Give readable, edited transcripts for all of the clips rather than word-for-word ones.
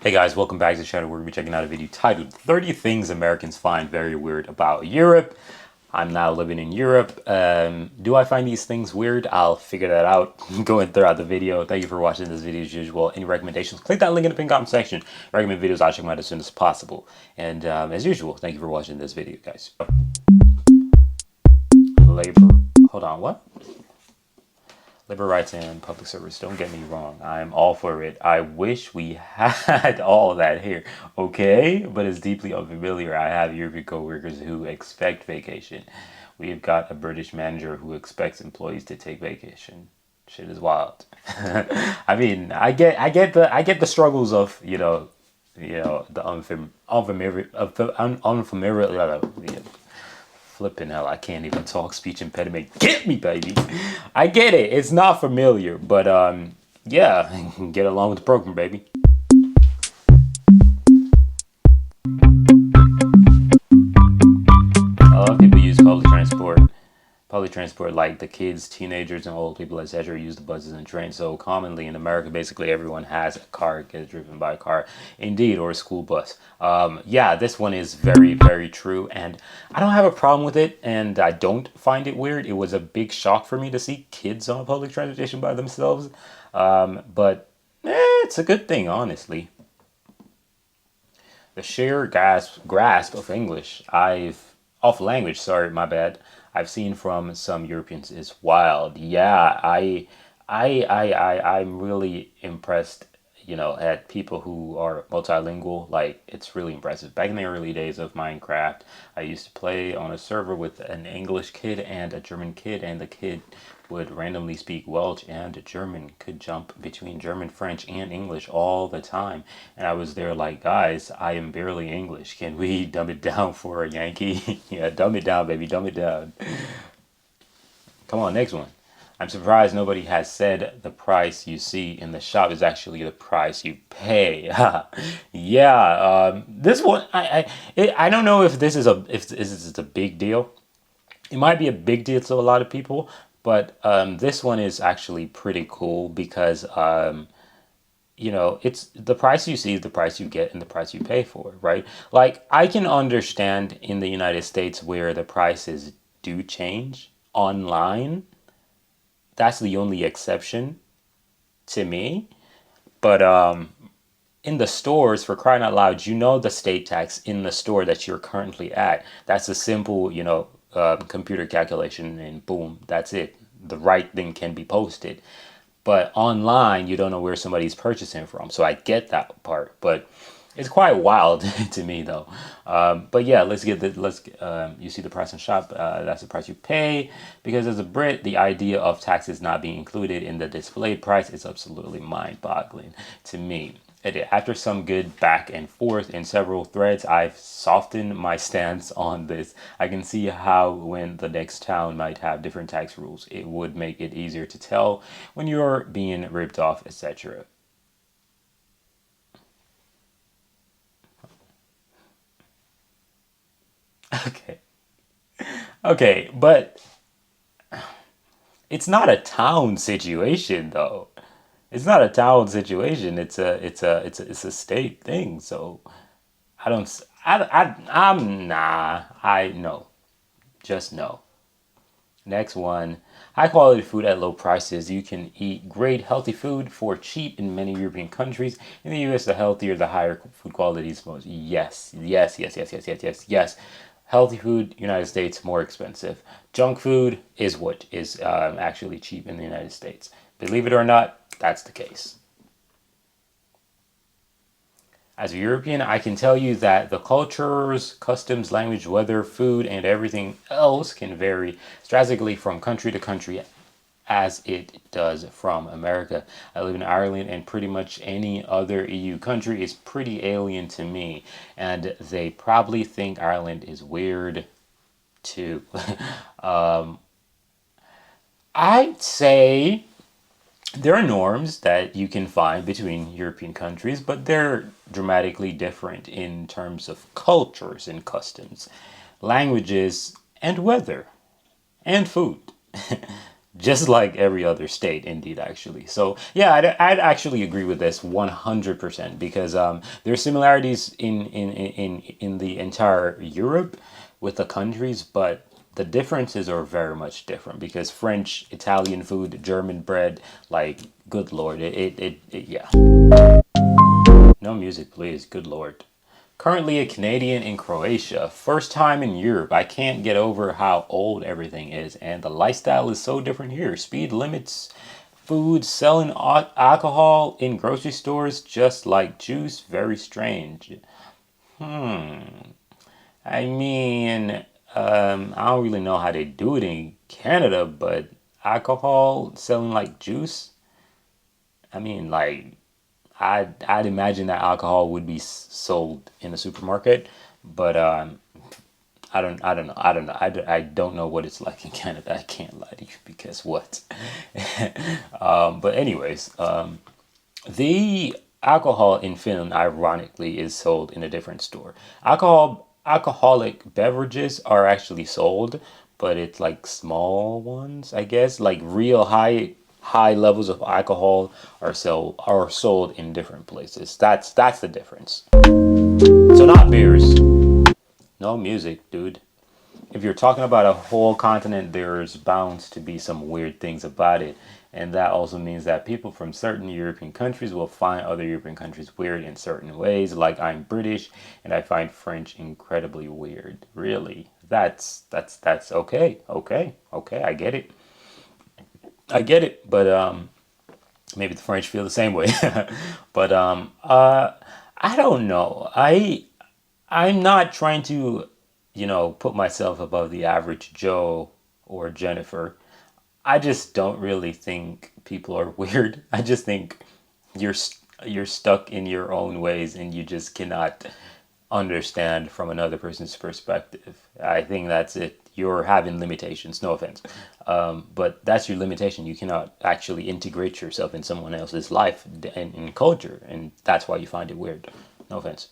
Hey guys, welcome back to the channel. We're going to be checking out a video titled 30 Things Americans Find Very Weird About Europe. I'm now living in Europe. Do I find these things weird? I'll figure that out going throughout the video. Thank you for watching this video as usual. Any recommendations? Click that link in the pinned comment section. Recommend videos, I'll check them out as soon as possible. And as usual, thank you for watching this video, guys. Labor. Hold on, what? Labor rights and public service. Don't get me wrong. I'm all for it. I wish we had all of that here. Okay? But it's deeply unfamiliar. I have European coworkers who expect vacation. We've got a British manager who expects employees to take vacation. Shit is wild. I mean, I get the struggles of, the unfamiliar flipping hell, I can't even talk, speech impediment. Get me, baby. I get it. It's not familiar, but yeah, get along with the program, baby. A lot of people use public transport. Public transport, like the kids, teenagers, and old people, etc., use the buses and trains. So commonly in America, basically everyone has a car, gets driven by a car, indeed, or a school bus. Yeah, this one is very, very true, and I don't have a problem with it, and I don't find it weird. It was a big shock for me to see kids on public transportation by themselves, but it's a good thing, honestly. The sheer grasp of English, of language, sorry, my bad, I've seen from some Europeans is wild. Yeah, I'm really impressed, at people who are multilingual. Like, it's really impressive. Back in the early days of Minecraft, I used to play on a server with an English kid and a German kid, and the kid would randomly speak Welsh and German, could jump between German, French, and English all the time. And I was there like, guys, I am barely English. Can we dumb it down for a Yankee? Yeah, dumb it down, baby, dumb it down. Come on, next one. I'm surprised nobody has said the price you see in the shop is actually the price you pay. Yeah, this one, I don't know if this is a big deal. It might be a big deal to a lot of people, but this one is actually pretty cool because it's the price you see is the price you get and the price you pay for, right? Like, I can understand in the United States where the prices do change online. That's the only exception to me. But in the stores, for crying out loud, the state tax in the store that you're currently at. That's a simple, computer calculation, and boom, that's it. The right thing can be posted. But online, you don't know where somebody's purchasing from. So I get that part, but it's quite wild to me, though. But yeah, you see the price in shop. That's the price you pay, because as a Brit, the idea of taxes not being included in the displayed price is absolutely mind-boggling to me. After some good back and forth in several threads, I've softened my stance on this. I can see how when the next town might have different tax rules, it would make it easier to tell when you're being ripped off, etc. Okay. Okay, but it's not a town situation though. It's not a town situation. It's a state thing. So I don't s- I'm nah. I no. Just no. Next one. High quality food at low prices. You can eat great healthy food for cheap in many European countries. In the US, the healthier, the higher food quality is most. Yes, yes, yes, yes, yes, yes, yes, yes. Healthy food, United States, more expensive. Junk food is what is actually cheap in the United States. Believe it or not, that's the case. As a European, I can tell you that the cultures, customs, language, weather, food, and everything else can vary drastically from country to country, as it does from America. I live in Ireland, and pretty much any other EU country is pretty alien to me, and they probably think Ireland is weird too. I'd say there are norms that you can find between European countries, but they're dramatically different in terms of cultures and customs, languages, and weather, and food. just like every other state, indeed, actually. So yeah, I'd actually agree with this 100% because there's similarities in the entire Europe with the countries, but the differences are very much different because French, Italian food, German bread, like good lord, yeah. No music, please. Good lord. Currently a Canadian in Croatia. First time in Europe. I can't get over how old everything is, and the lifestyle is so different here. Speed limits, food, selling alcohol in grocery stores just like juice. Very strange. I mean, I don't really know how they do it in Canada, but alcohol selling like juice. I mean, like I'd imagine that alcohol would be sold in a supermarket, but I don't know. I don't know what it's like in Canada. I can't lie to you because what? But anyways, the alcohol in Finland, ironically, is sold in a different store. Alcoholic beverages are actually sold, but it's like small ones, I guess. Like real high levels of alcohol are sold in different places. That's the difference. So not beers, no music, dude. If you're talking about a whole continent, there's bound to be some weird things about it. And that also means that people from certain European countries will find other European countries weird in certain ways. Like I'm British and I find French incredibly weird. Really. That's okay. Okay. Okay, I get it. I get it. But maybe the French feel the same way. But I don't know. I'm not trying to, put myself above the average Joe or Jennifer. I just don't really think people are weird. I just think you're stuck in your own ways and you just cannot understand from another person's perspective. I think that's it. You're having limitations, no offense. But that's your limitation. You cannot actually integrate yourself in someone else's life and culture, and that's why you find it weird. No offense.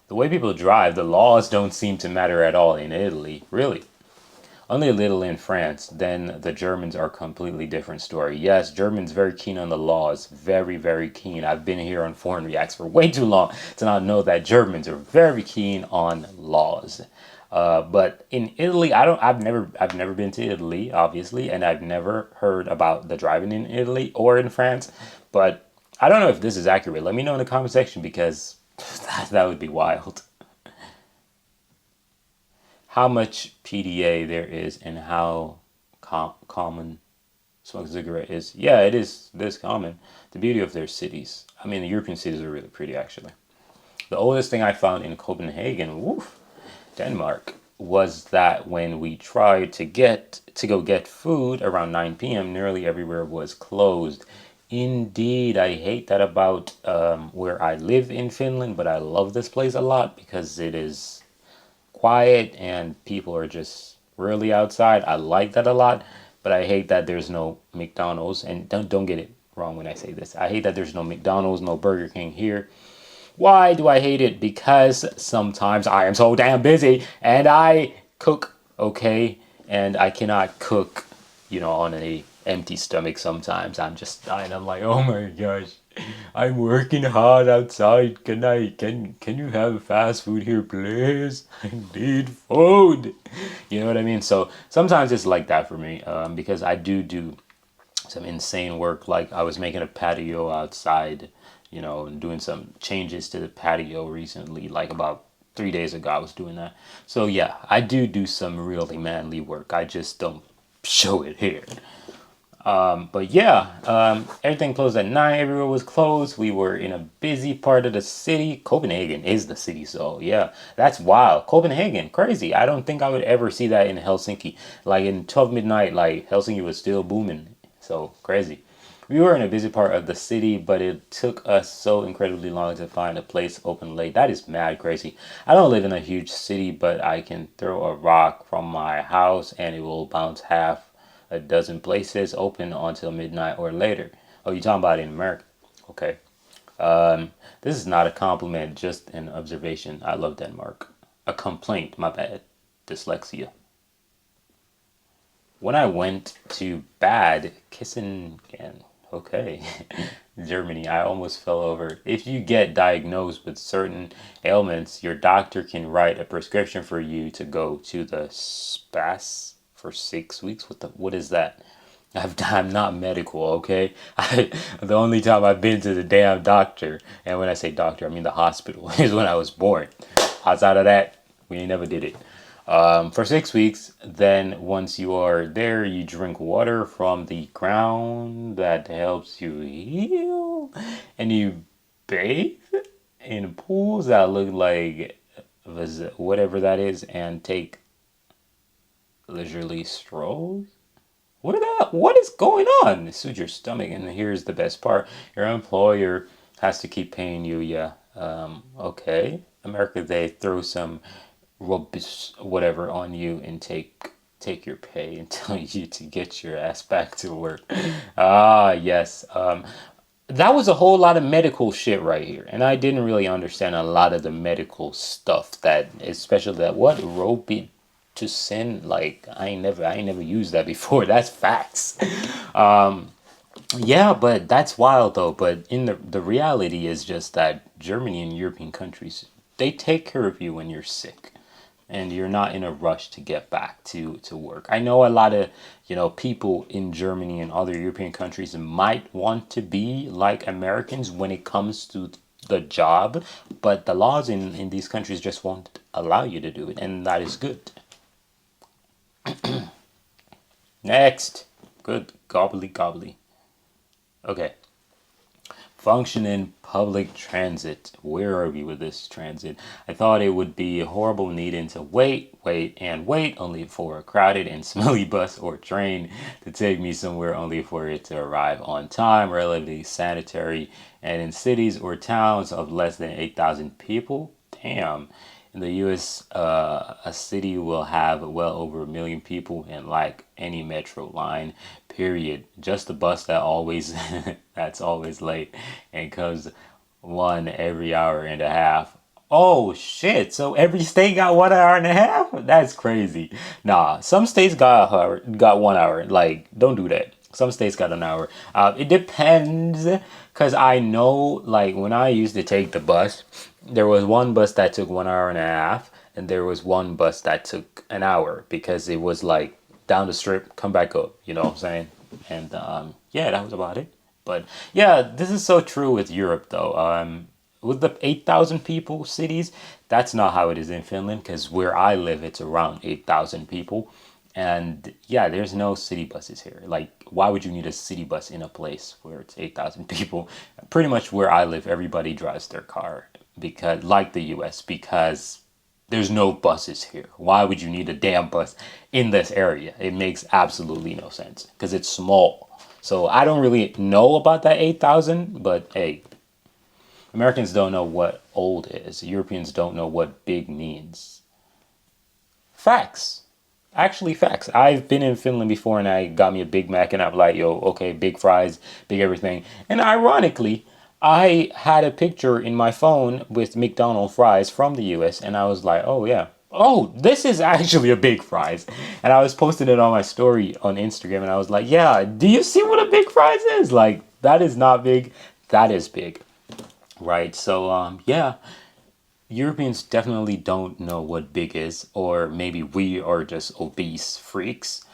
The way people drive, the laws don't seem to matter at all in Italy, really. Only a little in France. Then the Germans are a completely different story. Yes, Germans very keen on the laws. Very, very keen. I've been here on Foreign Reacts for way too long to not know that Germans are very keen on laws. But in Italy, I don't. I've never been to Italy, obviously, and I've never heard about the driving in Italy or in France. But I don't know if this is accurate. Let me know in the comment section because that would be wild. How much PDA there is and how common smoking a cigarette is. Yeah, it is this common. The beauty of their cities. I mean, the European cities are really pretty, actually. The oldest thing I found in Copenhagen, woof, Denmark, was that when we tried to go get food around 9 p.m., nearly everywhere was closed. Indeed, I hate that about where I live in Finland, but I love this place a lot because it is quiet and people are just really outside. I like that a lot, but I hate that there's no McDonald's. And don't get it wrong when I say this. I hate that there's no McDonald's, no Burger King here. Why do I hate it? Because sometimes I am so damn busy and I cook, okay, and I cannot cook, on a empty stomach. Sometimes I'm just dying. I'm like, oh my gosh, I'm working hard outside. Can you have fast food here, please? I need food. You know what I mean? So sometimes it's like that for me, because I do some insane work. Like I was making a patio outside, and doing some changes to the patio recently, like about 3 days ago. I was doing that. So yeah, I do some really manly work. I just don't show it here. But yeah, everything closed at 9. Everywhere was closed. We were in a busy part of the city. Copenhagen is the city, so yeah, that's wild. Copenhagen, crazy. I don't think I would ever see that in Helsinki. Like in 12 midnight, like Helsinki was still booming. So crazy. We were in a busy part of the city, but it took us so incredibly long to find a place open late. That is mad crazy. I don't live in a huge city, but I can throw a rock from my house and it will bounce half a dozen places open until midnight or later. Oh, you talking about in America? Okay. This is not a compliment, just an observation. I love Denmark. A complaint, my bad. Dyslexia. when I went to Bad Kissingen, okay, Germany, I almost fell over. If you get diagnosed with certain ailments, your doctor can write a prescription for you to go to the spas for 6 weeks. What is that? I'm not medical, okay? The only time I've been to the damn doctor, and when I say doctor, I mean the hospital, is when I was born. Outside of that, we ain't never did it. For 6 weeks, then once you are there, you drink water from the ground that helps you heal, and you bathe in pools that look like whatever that is, and take leisurely strolls. What is going on? Soothe your stomach, and here's the best part: your employer has to keep paying you. Yeah, okay. America, they throw some rubbish whatever on you and take your pay and tell you to get your ass back to work. Ah, yes. That was a whole lot of medical shit right here, and I didn't really understand a lot of the medical stuff that, especially that what rope to sin. Like I ain't never used that before. That's facts. Yeah, but that's wild though. But in the reality is just that Germany and European countries, they take care of you when you're sick, and you're not in a rush to get back to work. I know a lot of people in Germany and other European countries might want to be like Americans when it comes to the job, but the laws in these countries just won't allow you to do it, and that is good. Next, good gobbly gobbly. Okay. Function in public transit. Where are we with this transit? I thought it would be horrible needing to wait only for a crowded and smelly bus or train to take me somewhere only for it to arrive on time, relatively sanitary, and in cities or towns of less than 8,000 people. Damn. In the US, a city will have well over 1 million people, and like any metro line, period. Just a bus that always that's always late and comes one every hour and a half. Oh shit! So every state got 1 hour and a half? That's crazy. Nah, some states got 1 hour. Like, don't do that. Some states got an hour. It depends, cause I know like when I used to take the bus, there was one bus that took 1 hour and a half, and there was one bus that took an hour because it was like down the strip, come back up. You know what I'm saying? And yeah, that was about it. But yeah, this is so true with Europe though. With the 8,000 people cities, that's not how it is in Finland because where I live, it's around 8,000 people. And yeah, there's no city buses here. Like, why would you need a city bus in a place where it's 8,000 people? Pretty much where I live, everybody drives their car because, like the US, because there's no buses here. Why would you need a damn bus in this area? It makes absolutely no sense because it's small. So I don't really know about that 8,000, but hey, Americans don't know what old is. Europeans don't know what big means. Facts. Actually, facts. I've been in Finland before and I got me a Big Mac and I'm like, yo, okay, big fries, big everything. And ironically, I had a picture in my phone with McDonald's fries from the US and I was like, oh, yeah. Oh, this is actually a big fries. And I was posting it on my story on Instagram and I was like, yeah, do you see what a big fries is? Like, that is not big. That is big. Right. So, yeah, Europeans definitely don't know what big is, or maybe we are just obese freaks,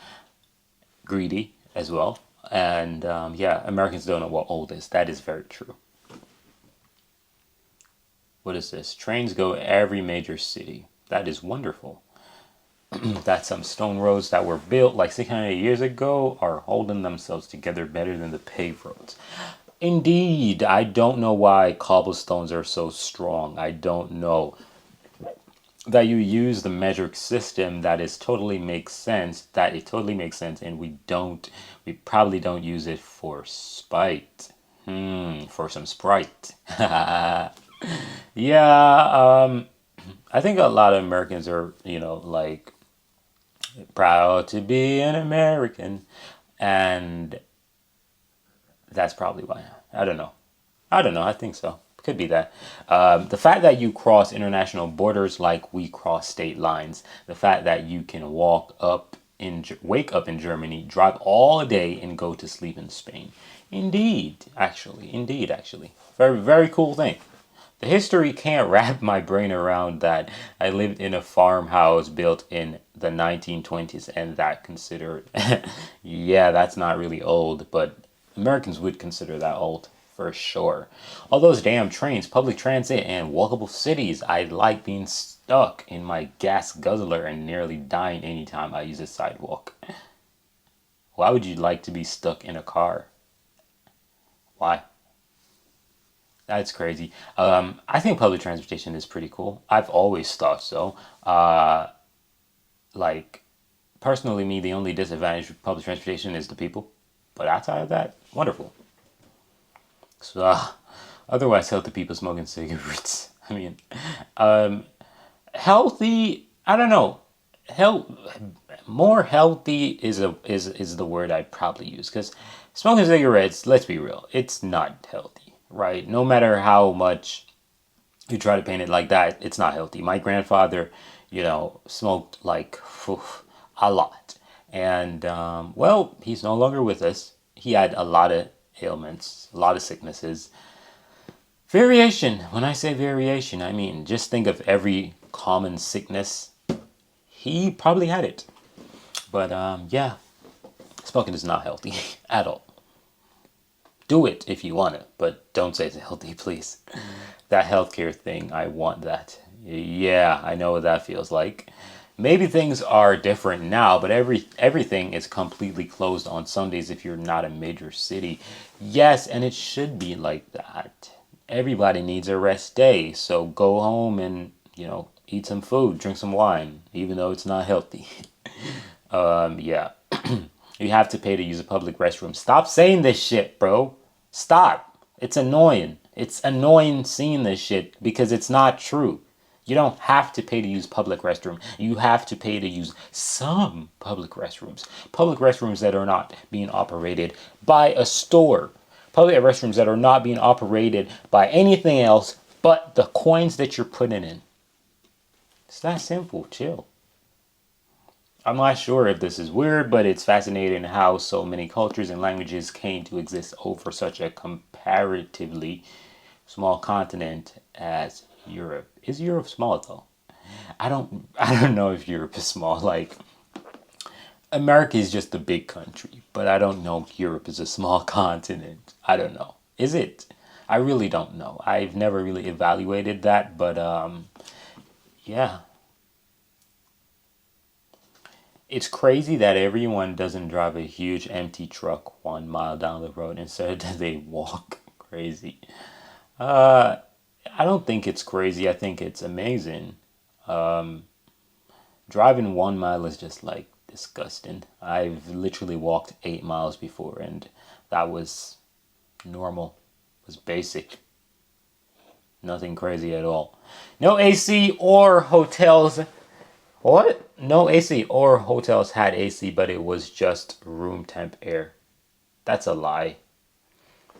greedy as well. And yeah, Americans don't know what old is. That is very true. What is this? Trains go every major city. That is wonderful. That some stone roads that were built like 600 years ago are holding themselves together better than the paved roads. Indeed, I don't know why cobblestones are so strong. I don't know that you use the metric system that is totally makes sense, that it totally makes sense, and we probably don't use it for spite. For some sprite. Yeah, I think a lot of Americans are, like proud to be an American, and that's probably why. I don't know. I don't know. I think so. Could be that. The fact that you cross international borders like we cross state lines, the fact that you can walk up wake up in Germany, drive all day, and go to sleep in Spain. Indeed, actually, very very cool thing. The history can't wrap my brain around that I lived in a farmhouse built in the 1920s and that considered, yeah, that's not really old, but Americans would consider that old for sure. All those damn trains, public transit, and walkable cities, I like being stuck in my gas guzzler and nearly dying anytime I use a sidewalk. Why would you like to be stuck in a car? Why? That's crazy. I think public transportation is pretty cool. I've always thought so. Like, personally, me, the only disadvantage of public transportation is the people. But outside of that, wonderful. So, otherwise, healthy people smoking cigarettes. I mean, healthy. I don't know. Health, more healthy is the word I'd probably use because smoking cigarettes. Let's be real, it's not healthy, right? No matter how much you try to paint it like that, it's not healthy. My grandfather, smoked like a lot, and well, he's no longer with us. He had a lot of ailments, a lot of sicknesses. Variation. When I say variation, I mean just think of every common sickness. He probably had it. But yeah, smoking is not healthy at all. Do it if you want it, but don't say it's healthy, please. That healthcare thing, I want that. Yeah, I know what that feels like. Maybe things are different now, but everything is completely closed on Sundays if you're not a major city. Yes, and it should be like that. Everybody needs a rest day, so go home and, eat some food, drink some wine, even though it's not healthy. Yeah. You have to pay to use a public restroom. Stop saying this shit, bro. Stop. It's annoying. It's annoying seeing this shit because it's not true. You don't have to pay to use public restroom. You have to pay to use some public restrooms. Public restrooms that are not being operated by a store. Public restrooms that are not being operated by anything else but the coins that you're putting in. It's that simple. Chill. I'm not sure if this is weird, but it's fascinating how so many cultures and languages came to exist over such a comparatively small continent as Europe. Is Europe small though? I don't know if Europe is small. Like America is just a big country, but I don't know if Europe is a small continent. I don't know. Is it? I really don't know. I've never really evaluated that, but yeah. It's crazy that everyone doesn't drive a huge empty truck 1 mile down the road. Instead, they walk. Crazy. Uh, I don't think it's crazy. I think it's amazing. Driving 1 mile is just like disgusting. I've literally walked 8 miles before, and that was normal. It was basic. Nothing crazy at all. No AC or hotels. What? No AC or hotels had AC, but it was just room temp air. That's a lie.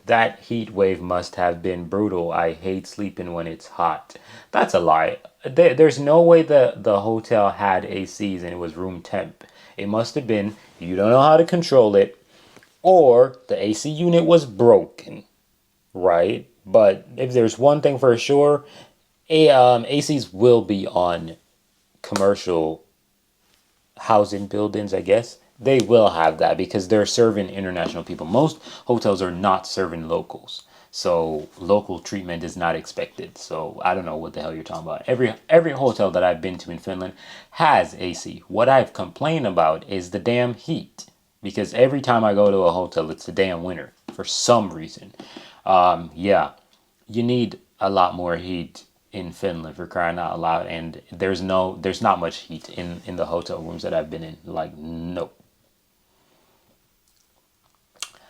That heat wave must have been brutal. I hate sleeping when it's hot. That's a lie. There's no way the hotel had ACs and it was room temp. It must have been you don't know how to control it, or the AC unit was broken, right? But if there's one thing for sure, ACs will be on commercial housing buildings, I guess. They will have that because they're serving international people. Most hotels are not serving locals. So local treatment is not expected. So I don't know what the hell you're talking about. Every hotel that I've been to in Finland has AC. What I've complained about is the damn heat. Because every time I go to a hotel, it's the damn winter for some reason. Yeah, you need a lot more heat in Finland for crying out loud, and there's not much heat in the hotel rooms that I've been in. Like no.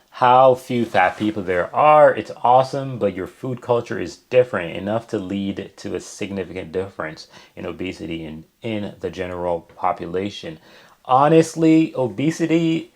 How few fat people there are, it's awesome, but your food culture is different enough to lead to a significant difference in obesity in the general population. Honestly, obesity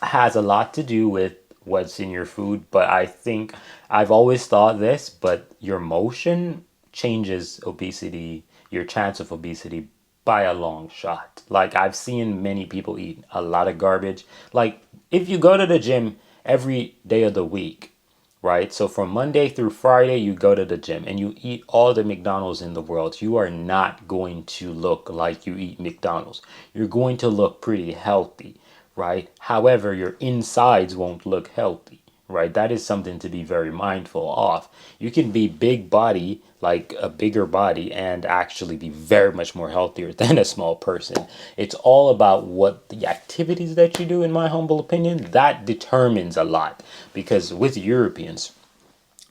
has a lot to do with what's in your food, but I think I've always thought this, but your motion changes obesity, your chance of obesity by a long shot. Like, I've seen many people eat a lot of garbage. Like, if you go to the gym every day of the week, right? So from Monday through Friday, you go to the gym and you eat all the McDonald's in the world. You are not going to look like you eat McDonald's. You're going to look pretty healthy, right? However, your insides won't look healthy, right? That is something to be very mindful of. You can be big body, like a bigger body, and actually be very much more healthier than a small person. It's all about what the activities that you do, in my humble opinion, that determines a lot. Because with Europeans,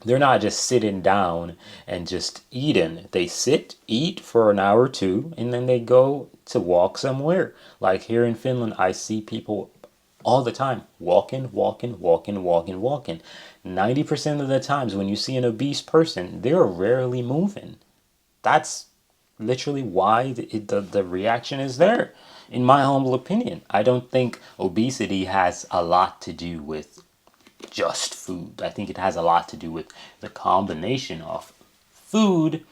they're not just sitting down and just eating. They sit, eat for an hour or two, and then they go to walk somewhere. Like here in Finland, I see people all the time walking, walking, walking, walking, walking. 90% of the times when you see an obese person, they're rarely moving. That's literally why the reaction is there. In my humble opinion, I don't think obesity has a lot to do with just food. I think it has a lot to do with the combination of food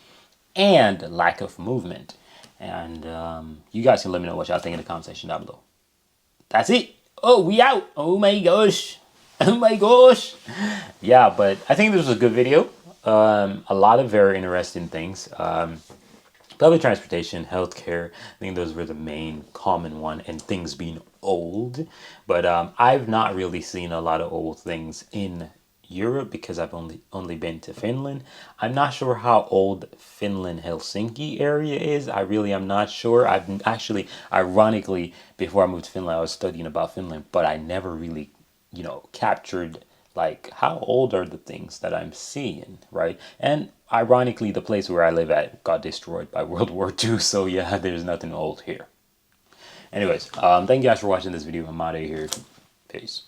and lack of movement. And you guys can let me know what y'all think in the comment section down below. That's it. Oh, we out. Oh my gosh. Oh my gosh. Yeah, but I think this was a good video. A lot of very interesting things. Public transportation, healthcare. I think those were the main common one, and things being old. But I've not really seen a lot of old things in Europe because I've only been to Finland. I'm not sure how old Finland Helsinki area is. I really am not sure. I've actually, ironically, before I moved to Finland, I was studying about Finland, but I never really, captured like how old are the things that I'm seeing, right? And ironically, the place where I live at got destroyed by World War II, so yeah, there's nothing old here. Anyways, thank you guys for watching this video. I'm out of here. Peace.